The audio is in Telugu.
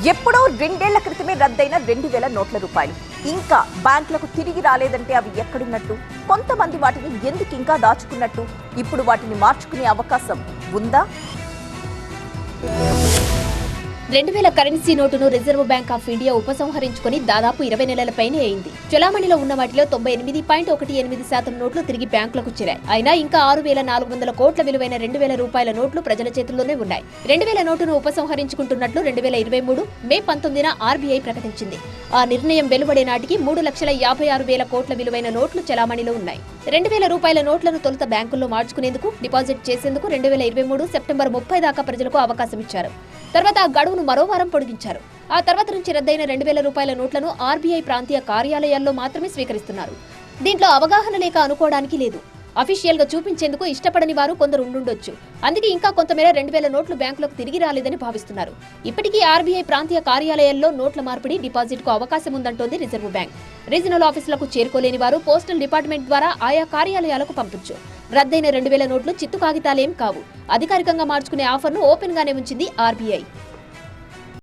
ఎప్పుడో 2 ఏళ్ల క్రితమే రద్దయిన 2000 నోట్ల రూపాయలు ఇంకా బ్యాంకులకు తిరిగి రాలేదంటే అవి ఎక్కడున్నట్టు? కొంతమంది వాటిని ఎందుకు ఇంకా దాచుకున్నట్టు? ఇప్పుడు వాటిని మార్చుకునే అవకాశం ఉందా? 2000 కరెన్సీ నోటును రిజర్వ్ బ్యాంక్ ఆఫ్ ఇండియా ఉపసంహరించుకుని దాదాపు 20 నెలలపైనే అయింది. చలామణిలో ఉన్న వాటిలో 98.18% నోట్లు తిరిగి బ్యాంకులకు చేరాయి. అయినా ఇంకా 6400 కోట్ల విలువైన 2000 రూపాయల నోట్లు ప్రజల చేతుల్లోనే ఉన్నాయి. 2000 నోటును ఉపసంహరించుకుంటున్నట్లు 2023 మే 19న ఆర్బీఐ ప్రకటించింది. ఆ నిర్ణయం వెలువడే నాటికి 3,56,000 కోట్ల విలువైన నోట్లు చలామణిలో ఉన్నాయి. 2000 రూపాయల నోట్లను తొలుత బ్యాంకుల్లో మార్చుకునేందుకు, డిపాజిట్ చేసేందుకు 2023 సెప్టెంబర్ 30 దాకా ప్రజలకు అవకాశం ఇచ్చారు. తర్వాత ఆ గడువును మరో వారం పొడిగించారు. ఆ తర్వాత నుంచి రద్దయిన 2000 రూపాయల నోట్లను ఆర్బీఐ ప్రాంతీయ కార్యాలయాల్లో మాత్రమే స్వీకరిస్తున్నారు. దీంట్లో అవగాహన లేక అనుకోవడానికి లేదు. అఫీషియల్ గా చూపించేందుకు ఇష్టపడని వారు కొందరు ఉండుండొచ్చు. అందుకే ఇంకా కొంతమేర 2000 నోట్లు బ్యాంకులకు తిరిగి రాలేదని భావిస్తున్నారు. ఇప్పటికీ ఆర్బీఐ ప్రాంతీయ కార్యాలయాల్లో నోట్ల మార్పిడి, డిపాజిట్ కు అవకాశం ఉందంటోంది రిజర్వ్ బ్యాంక్. రీజనల్ ఆఫీసులకు చేరుకోలేని వారు పోస్టల్ డిపార్ట్మెంట్ ద్వారా ఆయా కార్యాలయాలకు పంపొచ్చు. రద్దయిన 2000 నోట్లు చిత్తు కాగితాలేం కావు. అధికారికంగా మార్చుకునే ఆఫర్ను ఓపెన్ గానే ఉంచింది ఆర్బీఐ.